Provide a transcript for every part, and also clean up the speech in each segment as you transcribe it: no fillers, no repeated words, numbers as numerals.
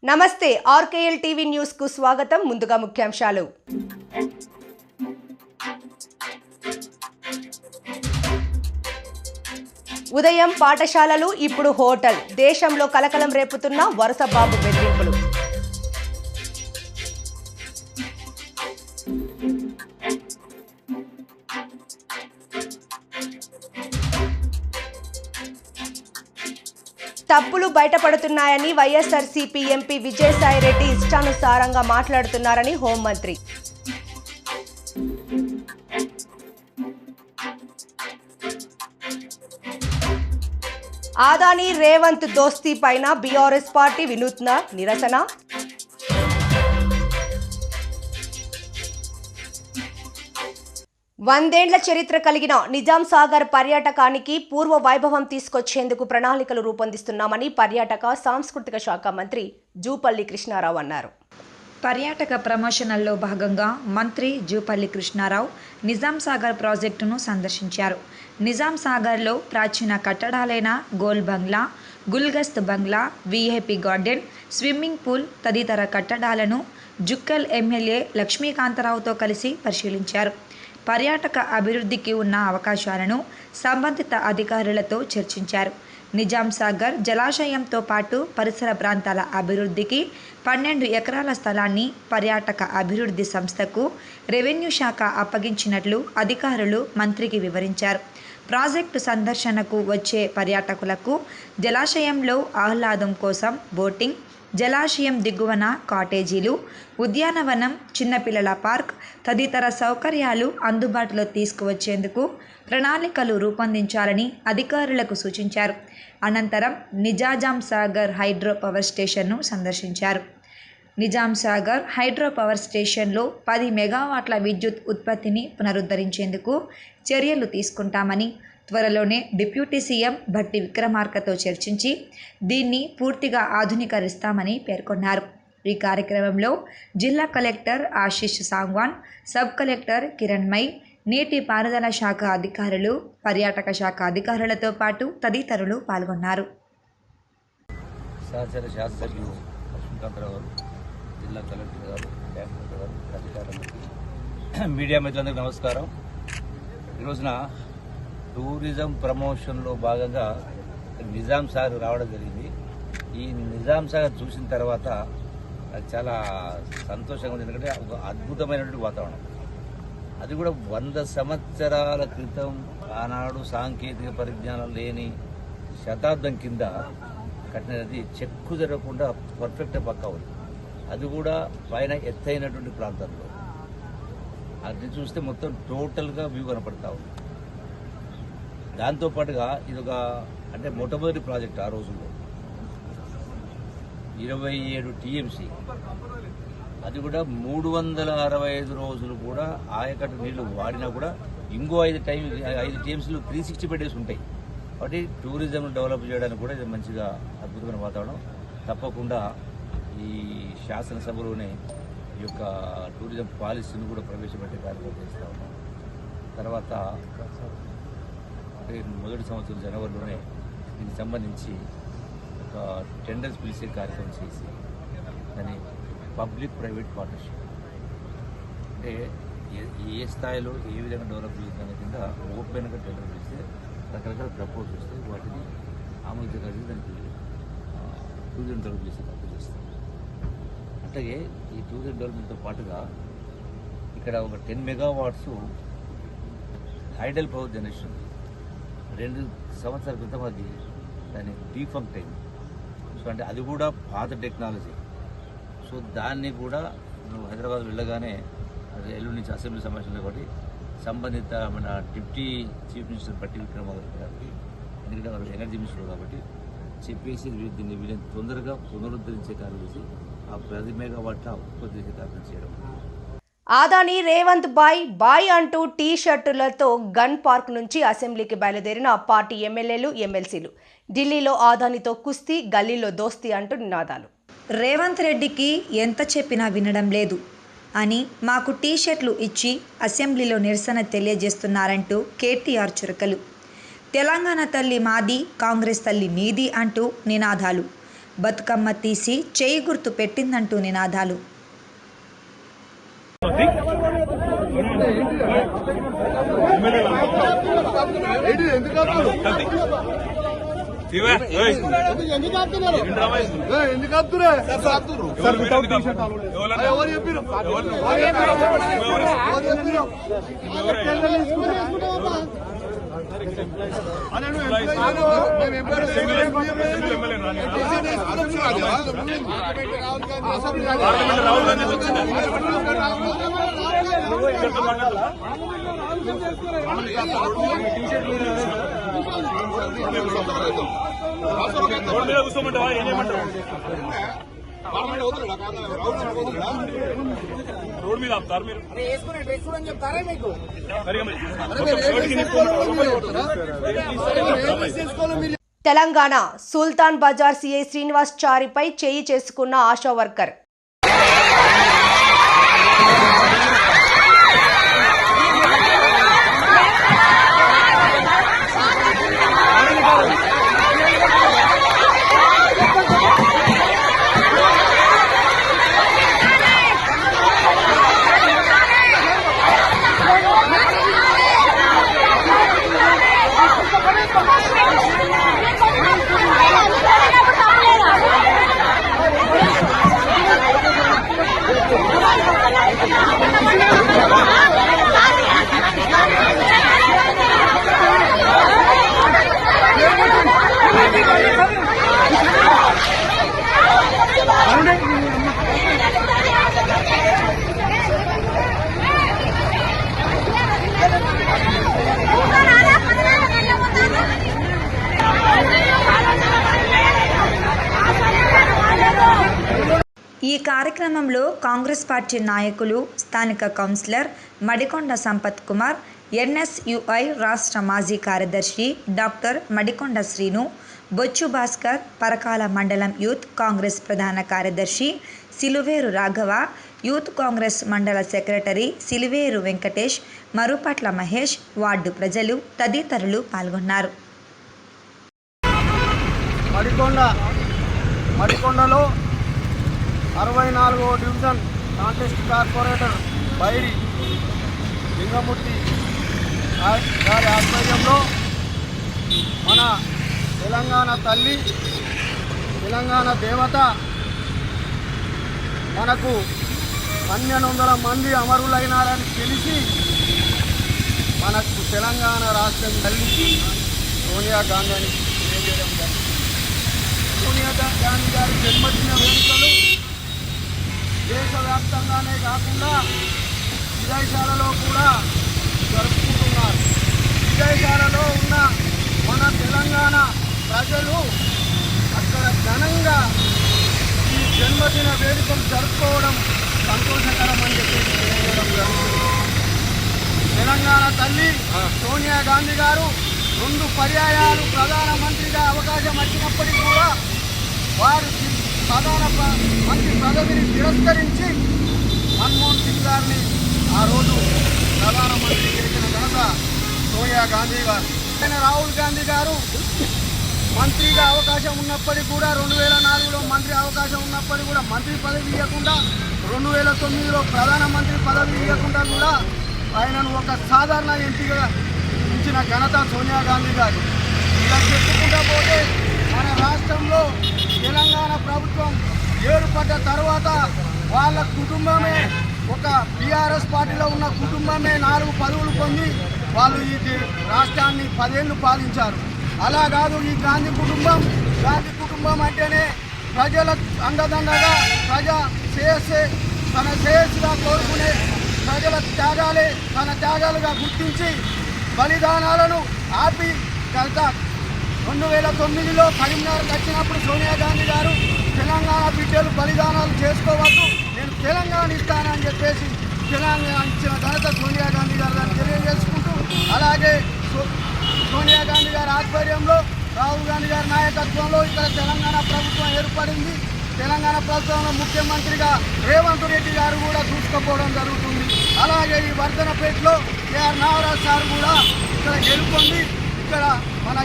నమస్తే ఆర్కేఎల్ TV news కు స్వాగతం. ముందుగా ముఖ్యాంశాలు. ఉదయం పాఠశాలలు, ఇప్పుడు హోటల్. దేశంలో కలకలం రేపుతున్న వరుస బాంబు బెదిరింపులు. తప్పులు బయటపడుతున్నాయని వైఎస్ఆర్సీపీ ఎంపీ విజయసాయిరెడ్డి ఇష్టానుసారంగా మాట్లాడుతున్నారని హోంమంత్రి. ఆదాని రేవంత్ దోస్తీ పైన బీఆర్ఎస్ పార్టీ వినూత్న నిరసన. వందేండ్ల చరిత్ర కలిగిన నిజాం సాగర్ పర్యాటకానికి పూర్వ వైభవం తీసుకొచ్చేందుకు ప్రణాళికలు రూపొందిస్తున్నామని పర్యాటక సాంస్కృతిక శాఖ మంత్రి జూపల్లి కృష్ణారావు అన్నారు. పర్యాటక ప్రమోషన్లలో భాగంగా మంత్రి జూపల్లి కృష్ణారావు నిజాం సాగర్ ప్రాజెక్టును సందర్శించారు. నిజాం సాగర్లో ప్రాచీన కట్టడాలైన గోల్ బంగ్లా, గుల్గస్త్ బంగ్లా, వీఐపీ గార్డెన్, స్విమ్మింగ్ పూల్ తదితర కట్టడాలను జుక్కల్ ఎమ్మెల్యే లక్ష్మీకాంతరావుతో కలిసి పరిశీలించారు. పర్యాటక అభివృద్ధికి ఉన్న అవకాశాలను సంబంధిత అధికారులతో చర్చించారు. నిజాం సాగర్ జలాశయంతో పాటు పరిసర ప్రాంతాల అభివృద్ధికి 12 ఎకరాల స్థలాన్ని పర్యాటక అభివృద్ధి సంస్థకు రెవెన్యూ శాఖ అప్పగించినట్లు అధికారులు మంత్రికి వివరించారు. ప్రాజెక్టు సందర్శనకు వచ్చే పర్యాటకులకు జలాశయంలో ఆహ్లాదం కోసం బోటింగ్, జలాశయం దిగువన కాటేజీలు, ఉద్యానవనం, చిన్నపిల్లల పార్క్ తదితర సౌకర్యాలు అందుబాటులో తీసుకువచ్చేందుకు ప్రణాళికలు రూపొందించాలని అధికారులకు సూచించారు. అనంతరం నిజాం సాగర్ హైడ్రో పవర్ స్టేషన్ను సందర్శించారు. నిజాం సాగర్ హైడ్రో పవర్ స్టేషన్లో 10 మెగావాట్ల విద్యుత్ ఉత్పత్తిని పునరుద్ధరించేందుకు చర్యలు తీసుకుంటామని, త్వరలోనే డిప్యూటీ సీఎం భట్టి విక్రమార్కతో చర్చించి దీన్ని పూర్తిగా ఆధునీకరిస్తామని పేర్కొన్నారు. ఈ కార్యక్రమంలో జిల్లా collector Ashish Sangwan, sub collector Kiranmay, నీటి పారుదల శాఖ అధికారులు, పర్యాటక శాఖ అధికారులతో పాటు తదితరులు పాల్గొన్నారు. జిల్లా కలెక్టర్ గారు, డైరెక్టర్ గారు, అధికారులకి, మీడియా మిత్రులందరికీ నమస్కారం. ఈరోజున టూరిజం ప్రమోషన్లో భాగంగా నిజాం సాగర్ రావడం జరిగింది. ఈ నిజాం సాగర్ చూసిన తర్వాత అది చాలా సంతోషంగా ఉంది. ఎందుకంటే ఒక అద్భుతమైనటువంటి వాతావరణం. అది కూడా 100 సంవత్సరాల క్రితం ఆనాడు సాంకేతిక పరిజ్ఞానం లేని శతాబ్దం కింద కట్టినది, చెక్కు జరగకుండా పర్ఫెక్ట్గా పక్కా ఉంది. అది కూడా పైన ఎత్తైనటువంటి ప్రాంతాల్లో అది చూస్తే మొత్తం టోటల్గా వ్యూ కనపడతా ఉంది. దాంతోపాటుగా ఇదొక అంటే మొట్టమొదటి ప్రాజెక్ట్ ఆ రోజుల్లో 27 టీఎంసీ, అది కూడా 365 రోజులు కూడా ఆయకట్టు నీళ్లు వాడినా కూడా ఇంకో 5 టీఎంసీలు 360 బెడ్స్ ఉంటాయి. కాబట్టి టూరిజం డెవలప్ చేయడానికి కూడా ఇది మంచిగా అద్భుతమైన వాతావరణం. తప్పకుండా ఈ శాసనసభలోనే ఈ యొక్క టూరిజం పాలసీని కూడా ప్రవేశపెట్టే కార్యక్రమం చేస్తూ ఉన్నాం. తర్వాత అంటే మొదటి సంవత్సరం జనవరిలోనే దీనికి సంబంధించి ఒక టెండర్స్ పిలిచే కార్యక్రమం చేసి దాన్ని పబ్లిక్ ప్రైవేట్ పార్ట్నర్షిప్ అంటే ఏ స్థాయిలో ఏ విధంగా డెవలప్ చేసిన కింద ఓపెన్గా టెండర్ పిలిస్తే రకరకాల ప్రపోజ్ వస్తే వాటిని ఆమోదించగలిగి దానికి టూరిజం డెవలప్ చేసే కార్యక్రమం చేస్తాం. అట్లాగే ఈ టూరిజం డెవలప్మెంట్తో పాటుగా ఇక్కడ ఒక 10 మెగావాట్స్ హైడల్ పవర్ జనరేషన్ 2 సంవత్సరాల క్రితం అది దాని డీఫంక్ట్ అయింది. సో అంటే అది కూడా పాత టెక్నాలజీ. సో దాన్ని కూడా నువ్వు హైదరాబాద్ వెళ్ళగానే అది ఎల్లుండి నుంచి అసెంబ్లీ సమావేశంలో కాబట్టి సంబంధిత మన deputy chief minister Bhatti Vikramarka గారికి, ఎందుకంటే వారు ఎనర్జీ మినిస్టర్ కాబట్టి చెప్పేసి దీన్ని వీళ్ళని తొందరగా పునరుద్ధరించే కార్యం చేసి ఆ 10 మెగావాట్ల ఉత్పత్తి చేసే కార్యం చేయడం. ఆదాని రేవంత్ బాయ్ అంటూ టీ షర్టులతో గన్ పార్క్ నుంచి అసెంబ్లీకి బయలుదేరిన పార్టీ ఎమ్మెల్యేలు, ఎమ్మెల్సీలు. ఢిల్లీలో ఆదానితో కుస్తీ, గల్లీలో దోస్తీ అంటూ నినాదాలు. రేవంత్ రెడ్డికి ఎంత చెప్పినా వినడం లేదు అని మాకు టీ షర్ట్లు ఇచ్చి అసెంబ్లీలో నిరసన తెలియజేస్తున్నారంటూ కేటీఆర్ చురకలు. తెలంగాణ తల్లి మాది, కాంగ్రెస్ తల్లి నీది అంటూ నినాదాలు. బతుకమ్మ తీసి చేయి గుర్తు పెట్టిందంటూ నినాదాలు. రోడ్ మీద ఆపుతారు మీరు తెలంగాణ సుల్తాన్ బజార్ సిఐ శ్రీనివాస్ చారిపై చేయి చేసుకున్న ఆశా వర్కర్. ఈ కార్యక్రమంలో కాంగ్రెస్ పార్టీ నాయకులు, స్థానిక కౌన్సిలర్ మడికొండ సంపత్ కుమార్, ఎన్ఎస్యుఐ రాష్ట్ర మాజీ కార్యదర్శి డాక్టర్ మడికొండ శ్రీను, బొచ్చు భాస్కర్, పరకాల మండలం యూత్ కాంగ్రెస్ ప్రధాన కార్యదర్శి సిలువేరు రాఘవ, యూత్ కాంగ్రెస్ మండల సెక్రటరీ సిలువేరు వెంకటేష్, మరుపట్ల మహేష్, వార్డు ప్రజలు తదితరులు పాల్గొన్నారు. మడికొండలో 64వ division contest corporator Bairi Lingamurthy గారి ఆధ్వర్యంలో మన తెలంగాణ తల్లి, తెలంగాణ దేవత మనకు 1200 మంది అమరులైనారని తెలిసి మనకు తెలంగాణ రాష్ట్రం తల్లి సోనియా గాంధీని తెలియజేయడం జరిగింది. సోనియా గాంధీ గారి జన్మదిన వేడుకలు దేశవ్యాప్తంగానే కాకుండా విదేశాలలో కూడా జరుపుకుంటున్నారు. విదేశాలలో ఉన్న మన తెలంగాణ ప్రజలు అక్కడ ఘనంగా ఈ జన్మదిన వేడుకలు జరుపుకోవడం సంతోషకరమని చెప్పి తెలియజేయడం జరుగుతుంది. తెలంగాణ తల్లి సోనియా గాంధీ గారు 2 పర్యాయాలు ప్రధానమంత్రిగా అవకాశం వచ్చినప్పటికీ కూడా వారు ప్రధానమంత్రి పదవిని తిరస్కరించి మన్మోహన్ సింగ్ గారిని ఆ రోజు ప్రధానమంత్రి చేసిన ఘనత సోనియా గాంధీ గారు. రాహుల్ గాంధీ గారు మంత్రిగా అవకాశం ఉన్నప్పటికీ కూడా 2004లో మంత్రి అవకాశం ఉన్నప్పటికీ కూడా మంత్రి పదవి ఇవ్వకుండా 2009లో ప్రధానమంత్రి పదవి ఇవ్వకుండా కూడా ఆయనను ఒక సాధారణ ఎంపీగా ఇచ్చిన ఘనత సోనియా గాంధీ గారు. ఇలా చెప్పుకుంటూ పోతే మన రాష్ట్రంలో తెలంగాణ ప్రభుత్వం ఏర్పడ్డ తర్వాత వాళ్ళ కుటుంబమే, ఒక బీఆర్ఎస్ పార్టీలో ఉన్న కుటుంబమే 4 పదవులు పొంది వాళ్ళు ఈ రాష్ట్రాన్ని 10 ఏళ్ళు పాలించారు. అలా కాదు ఈ గాంధీ కుటుంబం అంటేనే ప్రజల అండదండగా, ప్రజా శ్రేయస్సే తన శ్రేయస్సుగా కోరుకునే ప్రజల త్యాగాలే తన త్యాగాలుగా గుర్తించి బలిదానాలను ఆపి గత 2009లో కరీంనగర్కి వచ్చినప్పుడు సోనియా గాంధీ గారు తెలంగాణ బిడ్డలు బలిదానాలు చేసుకోవద్దు, నేను తెలంగాణ ఇస్తానని చెప్పేసి తెలంగాణ ఇచ్చిన ఘనత సోనియా గాంధీ గారు అని తెలియజేసుకుంటూ, అలాగే సోనియా గాంధీ గారి ఆధ్వర్యంలో రాహుల్ గాంధీ గారి నాయకత్వంలో ఇక్కడ తెలంగాణ ప్రభుత్వం ఏర్పడింది. తెలంగాణ ప్రభుత్వంలో ముఖ్యమంత్రిగా రేవంత్ రెడ్డి గారు కూడా చూసుకుపోవడం జరుగుతుంది. అలాగే ఈ వర్ధనపేటలో కేఆర్ నాగరాజ్ సార్ కూడా ఇక్కడ గెలుపొంది ఇక్కడ మన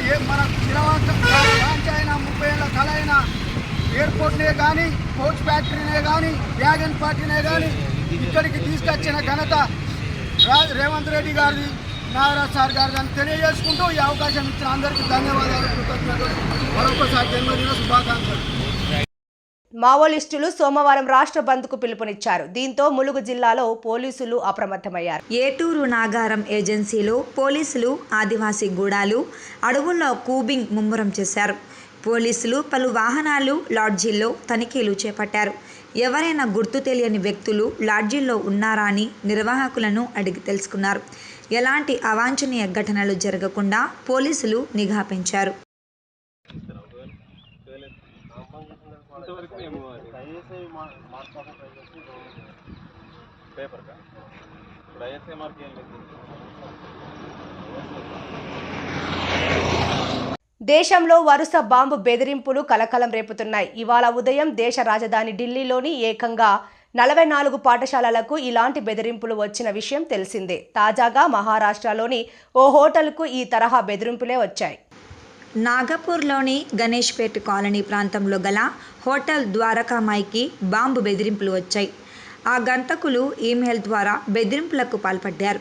చిరవంశ అయిన 30 ఏళ్ళ కళ అయిన ఎయిర్పోర్ట్నే కానీ కోచ్ ఫ్యాక్టరీనే కానీ వ్యాగన్ పార్టీనే కానీ ఇక్కడికి తీసుకొచ్చిన ఘనత రేవంత్ రెడ్డి గారిది, నాగరాజ్ సార్ గారిది అని తెలియజేసుకుంటూ ఈ అవకాశం ఇచ్చిన అందరికీ ధన్యవాదాలు, కృతజ్ఞతలు, మరొకసారి జన్మదిన శుభాకాంక్షలు. మావోయిస్టులు సోమవారం రాష్ట్ర బంద్కు పిలుపునిచ్చారు. దీంతో ములుగు జిల్లాలో పోలీసులు అప్రమత్తమయ్యారు. ఏటూరు నాగారం ఏజెన్సీలో పోలీసులు ఆదివాసీ గూడాలు అడవుల్లో కూబింగ్ ముమ్మరం చేశారు. పోలీసులు పలు వాహనాలు, లాడ్జీల్లో తనిఖీలు చేపట్టారు. ఎవరైనా గుర్తు తెలియని వ్యక్తులు లాడ్జీల్లో ఉన్నారా అని నిర్వాహకులను అడిగి తెలుసుకున్నారు. ఎలాంటి అవాంఛనీయ ఘటనలు జరగకుండా పోలీసులు నిఘా పెంచారు. దేశంలో వరుస బాంబు బెదిరింపులు కలకలం రేపుతున్నాయి. ఇవాళ ఉదయం దేశ రాజధాని ఢిల్లీలోని ఏకంగా 44 పాఠశాలలకు ఇలాంటి బెదిరింపులు వచ్చిన విషయం తెలిసిందే. తాజాగా మహారాష్ట్రలోని ఓ హోటల్కు ఈ తరహా బెదిరింపులే వచ్చాయి. నాగపూర్లోని గణేష్పేట్ కాలనీ ప్రాంతంలో గల హోటల్ ద్వారకామాయికి బాంబు బెదిరింపులు వచ్చాయి. ఆ గంతకులు ఈమెయిల్ ద్వారా బెదిరింపులకు పాల్పడ్డారు.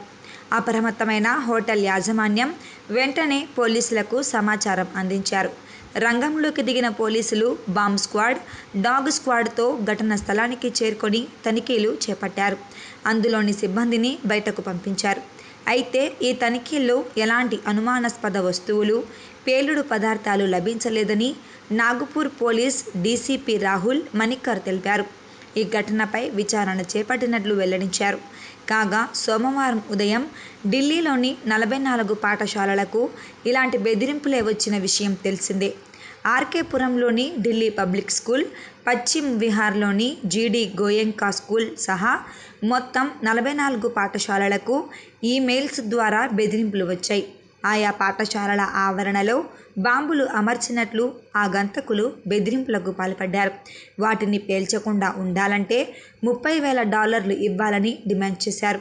అప్రమత్తమైన హోటల్ యాజమాన్యం వెంటనే పోలీసులకు సమాచారం అందించారు. రంగంలోకి దిగిన పోలీసులు బాంబ్ స్క్వాడ్, డాగ్ స్క్వాడ్తో ఘటనా స్థలానికి చేరుకొని తనిఖీలు చేపట్టారు. అందులోని సిబ్బందిని బయటకు పంపించారు. అయితే ఈ తనిఖీల్లో ఎలాంటి అనుమానాస్పద వస్తువులు, పేలుడు పదార్థాలు లభించలేదని నాగపూర్ పోలీస్ డీసీపీ రాహుల్ మణిక్కర్ తెలిపారు. ఈ ఘటనపై విచారణ చేపట్టినట్లు వెల్లడించారు. కాగా సోమవారం ఉదయం ఢిల్లీలోని 44 పాఠశాలలకు ఇలాంటి బెదిరింపులే వచ్చిన విషయం తెలిసిందే. ఆర్కేపురంలోని ఢిల్లీ పబ్లిక్ స్కూల్, పశ్చిమ్ విహార్లోని జీడీ గోయంకా స్కూల్ సహా మొత్తం 44 పాఠశాలలకు ఈమెయిల్స్ ద్వారా బెదిరింపులు వచ్చాయి. ఆయా పాఠశాలల ఆవరణలో బాంబులు అమర్చినట్లు ఆ గంతకులు బెదిరింపులకు పాల్పడ్డారు. వాటిని పేల్చకుండా ఉండాలంటే $30,000 ఇవ్వాలని డిమాండ్ చేశారు.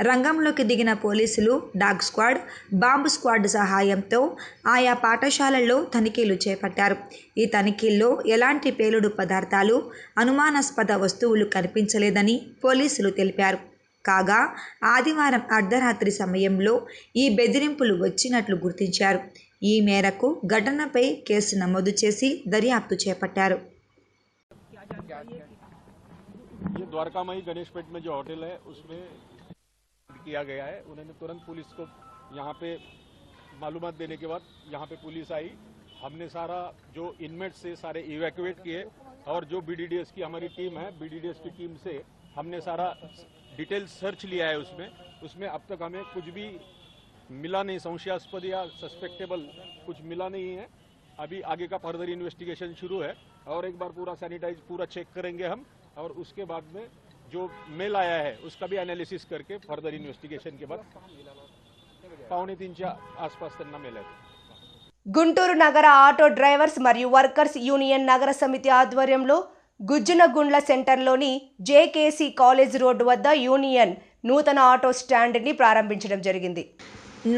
రంగంలోకి దిగిన పోలీసులు డాగ్ స్క్వాడ్, బాంబు స్క్వాడ్ సహాయంతో ఆయా పాఠశాలల్లో తనిఖీలు చేపట్టారు. ఈ తనిఖీల్లో ఎలాంటి పేలుడు పదార్థాలు, అనుమానాస్పద వస్తువులు కనిపించలేదని పోలీసులు తెలిపారు. కాగా ఆదివారం అర్ధరాత్రి సమయంలో ఈ బెదిరింపులు వచ్చినట్లు గుర్తించారు. ఈ మేరకు ఘటనపై కేసు నమోదు చేసి దర్యాప్తు చేపట్టారు. ये द्वारकामाई गणेशपेट में जो होटल है उसमें किया गया है. उन्होंने तुरंत पुलिस को यहाँ पे मालूमात देने के बाद यहाँ पे पुलिस आई. हमने सारा जो इनमेट से सारे इवैक्यूएट किए और जो BDDS की हमारी टीम है, BDDS की टीम से हमने सारा डिटेल सर्च लिया है. उसमें अब तक हमें कुछ भी मिला नहीं, संशयास्पद या सस्पेक्टेबल कुछ मिला नहीं है. अभी आगे का फर्दर इन्वेस्टिगेशन शुरू है और एक बार पूरा सैनिटाइज पूरा चेक करेंगे हम और उसके बाद में जो मेल आया है उसका भी एनालिसिस करके फर्दर इन्वेस्टिगेशन के बाद 2:45 आसपास तक मेल है. గుంటూరు నగర ఆటో డ్రైవర్స్ మరియు వర్కర్స్ యూనియన్ నగర సమితి ఆధ్వర్యంలో గుజ్జునగుండ్ల సెంటర్లోని జేకేసీ కాలేజ్ రోడ్డు వద్ద యూనియన్ నూతన ఆటో స్టాండ్ని ప్రారంభించడం జరిగింది.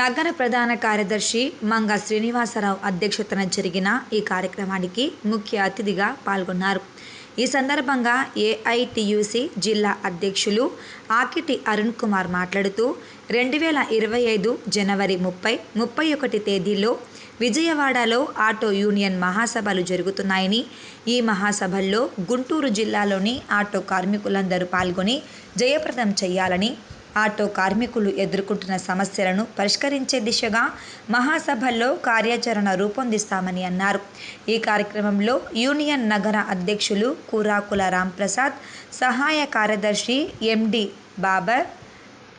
నగర ప్రధాన కార్యదర్శి మంగ శ్రీనివాసరావు అధ్యక్షతన జరిగిన ఈ కార్యక్రమానికి ముఖ్య అతిథిగా పాల్గొన్నారు. ఈ సందర్భంగా ఏఐటియుసి జిల్లా అధ్యక్షులు ఆకిటి అరుణ్ కుమార్ మాట్లాడుతూ 2025 జనవరి 30, 31 తేదీల్లో విజయవాడలో ఆటో యూనియన్ మహాసభలు జరుగుతున్నాయని, ఈ మహాసభల్లో గుంటూరు జిల్లాలోని ఆటో కార్మికులందరూ పాల్గొని జయప్రదం చేయాలని, ఆటో కార్మికులు ఎదుర్కొంటున్న సమస్యలను పరిష్కరించే దిశగా మహాసభల్లో కార్యాచరణ రూపొందిస్తామని అన్నారు. ఈ కార్యక్రమంలో యూనియన్ నగర అధ్యక్షులు కూరాకుల రాంప్రసాద్, సహాయ కార్యదర్శి ఎండి బాబర్,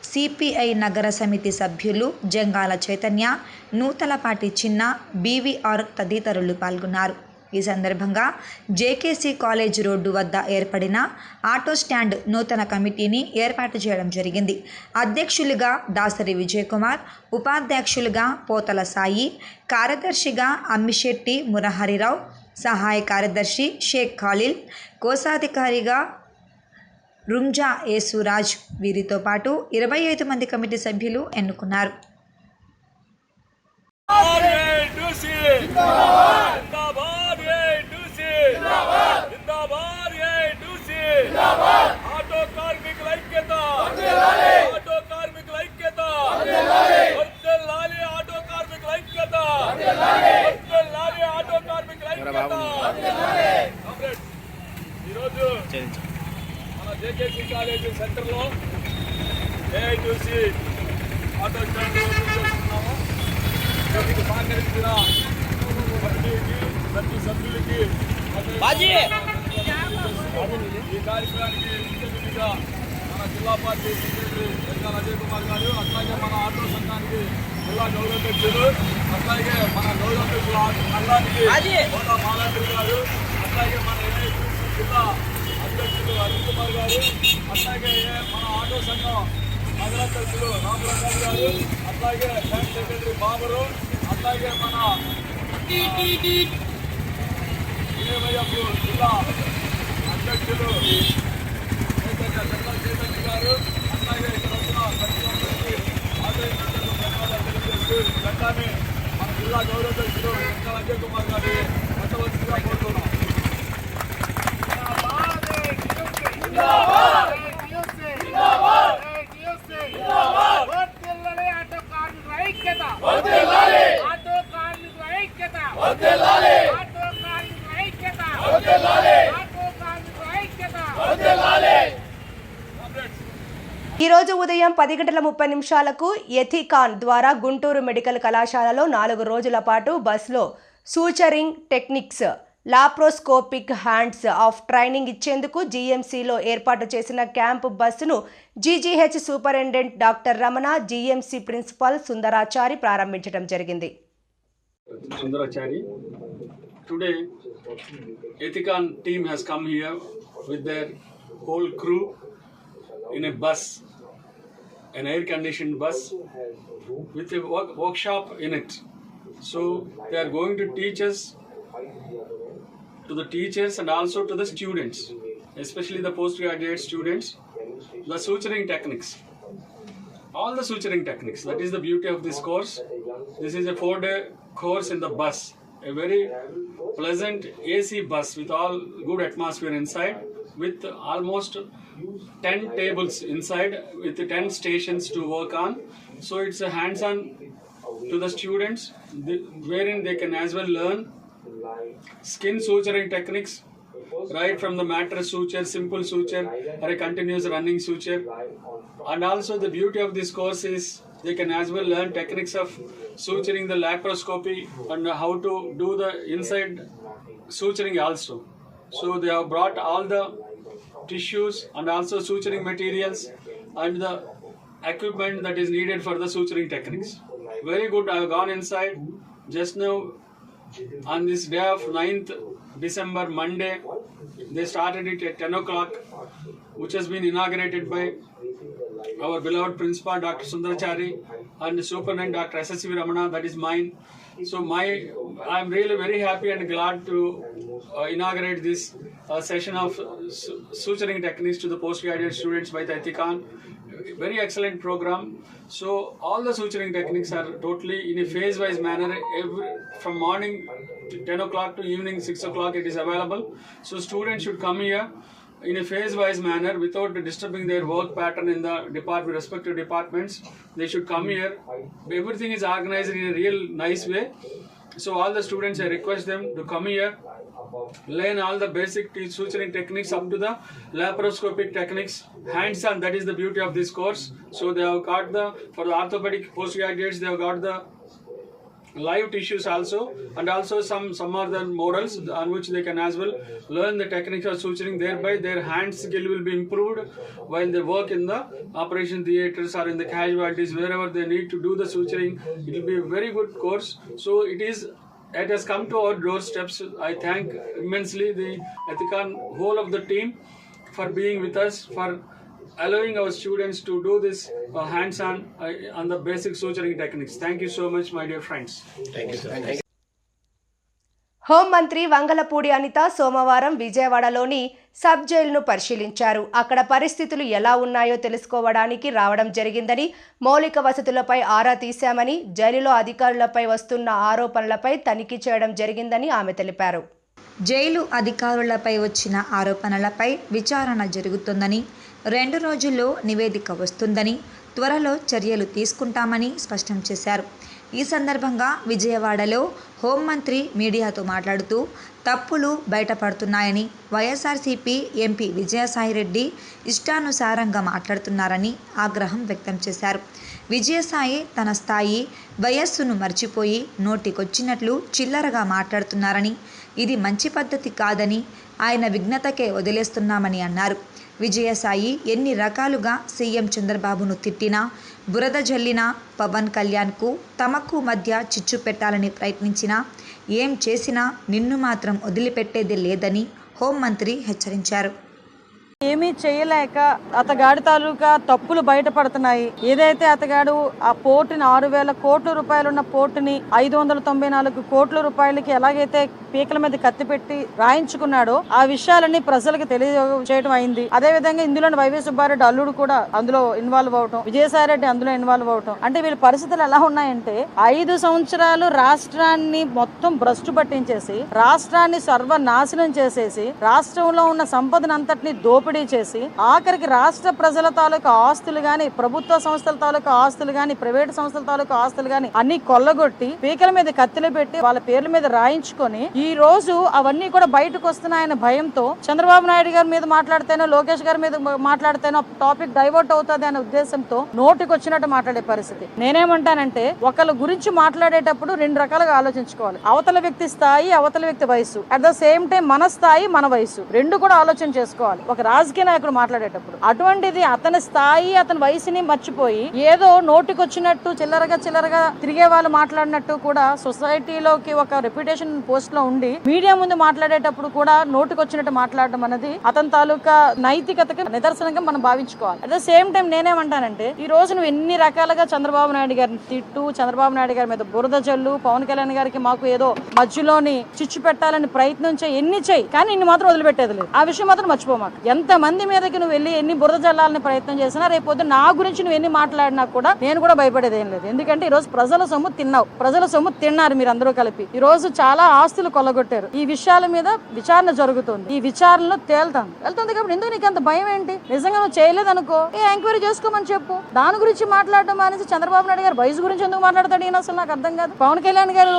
సిపిఐ నగర సమితి సభ్యులు జంగాల చైతన్య, నూతలపాటి చిన్న, బీవీఆర్ తదితరులు పాల్గొన్నారు. ఈ సందర్భంగా జేకేసీ కాలేజ్ రోడ్డు వద్ద ఏర్పడిన ఆటో స్టాండ్ నూతన కమిటీని ఏర్పాటు చేయడం జరిగింది. అధ్యక్షులుగా దాసరి విజయకుమార్, ఉపాధ్యక్షులుగా పోతల సాయి, కార్యదర్శిగా అమ్మిశెట్టి మురహరిరావు, సహాయ కార్యదర్శి షేక్ ఖాలిల్, కోశాధికారిగా రుంజా యేసురాజ్, వీరితో పాటు 25 మంది కమిటీ సభ్యులు ఎన్నుకున్నారు. जिंदाबाद, जिंदाबाद, जिंदाबाद. ఈరోజు మన జేకేసీ కాలేజీ సెంటర్లో ఏఐటీసీ ఆటో స్టాండ్ చేస్తున్నాము. దీనికి సహకరించిన ప్రతి సభ్యులకి ఈ కార్యక్రమానికి ముఖ్య అతిథిగా మన జిల్లా పార్టీ సెక్రటరీ వెంకట అజయ్ కుమార్ గారు, అట్లాగే మన ఆటో సంఘానికి జిల్లా గౌరవాధ్యక్షులు, అట్లాగే మన గౌరవాధ్యక్షుల సంఘానికి కోట మాలాద్రి గారు, అట్లాగే మన ఏఐటీసీ జిల్లా అధ్యక్షులు అరుణ్ కుమార్ గారు, అట్లాగే మన ఆటో సంఘం నగరాధ్యక్షులు రామప్రసాద్ గారు, అట్లాగే బ్యాంక్ సెక్రటరీ బాబరు, అట్లాగే మన జిల్లా అధ్యక్షులు చైతన్య గారు, అట్లాగే ఇక్కడ వచ్చిన ప్రతి ఒక్కరికి ఆదరించినందుకు ధన్యవాదాలు తెలియజేస్తూ వెంటనే మన జిల్లా గౌరవాధ్యక్షులు వెంకట అజయ్ కుమార్ గారి పెట్టవలసిందిగా కోరుతున్నాం. ఈరోజు ఉదయం 10:30 ఎథికాన్ ద్వారా గుంటూరు మెడికల్ కళాశాలలో 4 రోజుల పాటు బస్లో suturing techniques, laparoscopic hands on training ఇచ్చేందుకు జీఎంసీలో ఏర్పాటు చేసిన క్యాంపు బస్సును GGH superintendent doctor Ramana, GMC principal Sundarachari ప్రారంభించడం జరిగింది. Sundarachari. Today, Ethicon team has come here with their whole crew in a bus, an air-conditioned bus with a workshop in it. So they are going to teach us, to the teachers and also to the students, especially the postgraduate students, the suturing techniques. All the suturing techniques. That is the beauty of this course. This is a 4-day course in the bus. A very pleasant AC bus with all good atmosphere inside, with almost 10 tables inside, with 10 stations to work on. So it's a hands-on to the students, wherein they can as well learn skin suturing techniques, right from the mattress suture, simple suture, or a continuous running suture. And also the beauty of this course is they can as well learn techniques of suturing, the laparoscopy, and how to do the inside suturing also. So they have brought all the tissues and also suturing materials and the equipment that is needed for the suturing techniques. Very good. I have gone inside just now on this day of 9th December, Monday. They started it at 10 o'clock, which has been inaugurated by our beloved principal Dr. Sundarachari and Superintendent Dr. S.S.V. Ramana, that is mine. So I am really very happy and glad to inaugurate this session of suturing techniques to the postgraduate students by the Ethicon. Very excellent program. So all the suturing techniques are totally in a phase-wise manner. From morning to 10 o'clock to evening 6 o'clock it is available. So students should come here in a phase-wise manner without disturbing their work pattern in the respective departments. They should come here. Everything is organized in a real nice way. So all the students, I request them to come here, learn all the basic suturing techniques up to the laparoscopic techniques, hands-on. That is the beauty of this course. So they have got for the orthopedic postgraduates, they have got the live tissues also, and also some other models on which they can as well learn the techniques of suturing. Thereby their hand skill will be improved while they work in the operation theatres or in the casualties, wherever they need to do the suturing. It will be a very good course. So it has come to our doorsteps. I thank immensely the Ethicon whole of the team for being with us, for allowing our students to do this hands-on on the basic suturing techniques. Thank you so much, my dear friends. Thank you, sir. హోంమంత్రి వంగలపూడి అనిత సోమవారం విజయవాడలోని sub జైలును పరిశీలించారు. అక్కడ పరిస్థితులు ఎలా ఉన్నాయో తెలుసుకోవడానికి రావడం జరిగిందని, మౌలిక వసతులపై ఆరా తీశామని, జైలులో అధికారులపై వస్తున్న ఆరోపణలపై తనిఖీ చేయడం జరిగిందని ఆమె తెలిపారు. జైలు అధికారులపై వచ్చిన ఆరోపణలపై విచారణ జరుగుతుందని, 2 రోజుల్లో నివేదిక వస్తుందని, త్వరలో చర్యలు తీసుకుంటామని స్పష్టం చేశారు. ఈ సందర్భంగా విజయవాడలో హోంమంత్రి మీడియాతో మాట్లాడుతూ తప్పులు బయటపడుతున్నాయని, వైఎస్ఆర్సీపీ ఎంపీ విజయసాయిరెడ్డి ఇష్టానుసారంగా మాట్లాడుతున్నారని ఆగ్రహం వ్యక్తం చేశారు. విజయసాయి తన స్థాయి, వయస్సును మర్చిపోయి నోటికొచ్చినట్లు చిల్లరగా మాట్లాడుతున్నారని, ఇది మంచి పద్ధతి కాదని ఆయన విఘ్నతకే వదిలేస్తున్నామని అన్నారు. విజయసాయి ఎన్ని రకాలుగా సీఎం చంద్రబాబును తిట్టినా, బురద జల్లినా, పవన్ కళ్యాణ్కు తమకు మధ్య చిచ్చు పెట్టాలని ప్రయత్నించినా, ఏం చేసినా నిన్ను మాత్రం వదిలిపెట్టేది లేదని హోంమంత్రి హెచ్చరించారు. ఏమీ చేయలేక అతగాడి తాలూకా తప్పులు బయటపడుతున్నాయి. ఏదైతే అతగాడు ఆ పోర్టుని 6,000 కోట్ల రూపాయలున్న పోర్టుని 594 కోట్ల రూపాయలకి ఎలాగైతే పీకల మీద కత్తి పెట్టి రాయించుకున్నాడో ఆ విషయాలన్నీ ప్రజలకు తెలియజేయడం అయింది. అదే విధంగా ఇందులో వైవి సుబ్బారెడ్డి అల్లుడు కూడా అందులో ఇన్వాల్వ్ అవటం, విజయసాయిరెడ్డి అందులో ఇన్వాల్వ్ అవటం, అంటే వీళ్ళ పరిస్థితులు ఎలా ఉన్నాయంటే 5 సంవత్సరాలు రాష్ట్రాన్ని మొత్తం భ్రష్టు పట్టించేసి, రాష్ట్రాన్ని సర్వనాశనం చేసేసి, రాష్ట్రంలో ఉన్న సంపదనంతటిని దోపిడీ చేసి, ఆఖరికి రాష్ట్ర ప్రజల తాలూకా ఆస్తులు గాని, ప్రభుత్వ సంస్థల తాలూకా ఆస్తులు గాని, ప్రైవేట్ సంస్థల తాలూకా ఆస్తులు గాని అన్ని కొల్లగొట్టి పీకల మీద కత్తిలు పెట్టి వాళ్ళ పేర్ల మీద రాయించుకొని ఈ రోజు అవన్నీ కూడా బయటకు వస్తున్నాయన్న భయంతో చంద్రబాబు నాయుడు గారి మీద మాట్లాడితేనో, లోకేష్ గారి మీద మాట్లాడితేనో టాపిక్ డైవర్ట్ అవుతుంది అనే ఉద్దేశంతో నోటికి వచ్చినట్టు మాట్లాడే పరిస్థితి. నేనేమంటానంటే ఒకళ్ళ గురించి మాట్లాడేటప్పుడు 2 రకాలుగా ఆలోచించుకోవాలి. అవతల వ్యక్తి స్థాయి, అవతల వ్యక్తి వయసు, అట్ ద సేమ్ టైం మన స్థాయి, మన వయసు 2 కూడా ఆలోచన చేసుకోవాలి ఒక రాజకీయ నాయకుడు మాట్లాడేటప్పుడు. అటువంటిది అతని స్థాయి, అతని వయసుని మర్చిపోయి ఏదో నోటికొచ్చినట్టు చిల్లరగా తిరిగే వాళ్ళు మాట్లాడినట్టు కూడా సొసైటీలోకి ఒక రెప్యుటేషన్ పోస్ట్ లో ఉండి మీడియా ముందు మాట్లాడేటప్పుడు కూడా నోటికొచ్చినట్టు మాట్లాడడం అనేది అతని తాలూకా నైతికతకి నిదర్శనంగా మనం భావించుకోవాలి. అట్ ద సేమ్ టైం నేనేమంటానంటే ఈ రోజు నువ్వు ఎన్ని రకాలుగా చంద్రబాబు నాయుడు గారిని తిట్టు, చంద్రబాబు నాయుడు గారి మీద బురద జల్లు, పవన్ కళ్యాణ్ గారికి మాకు ఏదో మధ్యలోని చిచ్చు పెట్టాలని ప్రయత్నం ఎన్ని చేయి, కానీ ఇన్ని మాత్రం వదిలిపెట్టేది లేదు. ఆ విషయం మాత్రం మర్చిపోమాకు. ఎంత మంది మీదకి నువ్వు వెళ్ళి ఎన్ని బురద జల్లాలని ప్రయత్నం చేసినా, రేపొద్దు నా గురించి నువ్వు ఎన్ని మాట్లాడినా కూడా నేను కూడా భయపడేది ఏం లేదు. ఎందుకంటే ఈ రోజు ప్రజల సొమ్ము తిన్నావు, ప్రజల సొమ్ము తిన్నారు మీరు అందరూ కలిపి. ఈ రోజు చాలా ఆస్తులు కొల్లగొట్టారు. ఈ విషయాల మీద విచారణ జరుగుతుంది. ఈ విచారణలో వెళ్తుంది కాబట్టి ఎందుకు నీకు అంత భయం ఏంటి? నిజంగా నువ్వు చేయలేదు అనుకో, ఎంక్వైరీ చేసుకోమని చెప్పు. దాని గురించి మాట్లాడడం అనేసి చంద్రబాబు నాయుడు గారు వయసు గురించి ఎందుకు మాట్లాడతాడు ఈయన? అసలు నాకు అర్థం కాదు. పవన్ కళ్యాణ్ గారు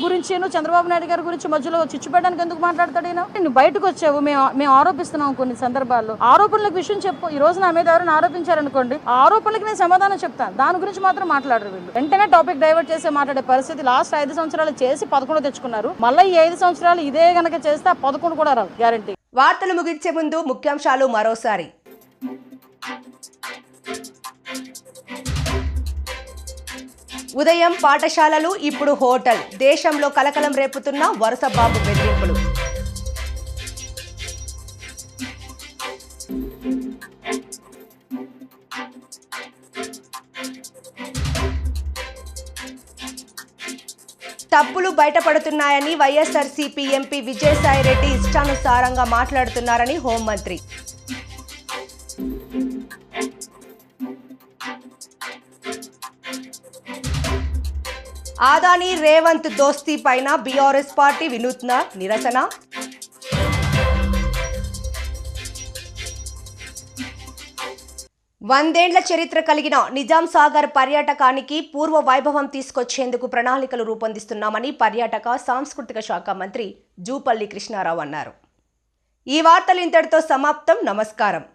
గురించి, చంద్రబాబు నాయుడు గారి గురించి మధ్యలో చిచ్చు పెట్టడానికి ఎందుకు మాట్లాడతాడు ఈయన? నువ్వు బయటకు వచ్చావు, మేము ఆరోపిస్తున్నాం కొన్ని సందర్భాల్లో. ఆరోపణలకు విషయం చెప్పు. ఈ రోజు నా మీద ఎవరైనా ఆరోపించారనుకోండి, ఆ ఆరోపణలకు నేను సమాధానం చెప్తాను. దాని గురించి మాత్రం మాట్లాడరు వీళ్ళు. వెంటనే టాపిక్ డైవర్ట్ చేసి మాట్లాడే పరిస్థితి. లాస్ట్ 5 సంవత్సరాలు చేసి 11 తెచ్చుకున్నారు. మళ్ళీ ఈ 5 సంవత్సరాలు ఇదే గనక చేస్తే 11 కూడా రావు గ్యారంటీ. వార్తలు ముగించే ముందు ముఖ్యాంశాలు మరోసారి. ఉదయం పాఠశాలలు, ఇప్పుడు హోటల్. దేశంలో కలకలం రేపుతున్న వరుస బాంబు బెదిరింపులు. తప్పులు బయటపడుతున్నాయని వైఎస్ఆర్సీపీ ఎంపీ విజయసాయిరెడ్డి ఇష్టానుసారంగా మాట్లాడుతున్నారని హోంమంత్రి. ఆదాని రేవంత్ దోస్తీ పైన బీఆర్ఎస్ పార్టీ వినూత్న నిరసన. వందేండ్ల చరిత్ర కలిగిన నిజాం సాగర్ పర్యాటకానికి పూర్వ వైభవం తీసుకొచ్చేందుకు ప్రణాళికలు రూపొందిస్తున్నామని పర్యాటక సాంస్కృతిక శాఖ మంత్రి జూపల్లి కృష్ణారావు అన్నారు. ఈ వార్తలు ఇంతటితో సమాప్తం. నమస్కారం.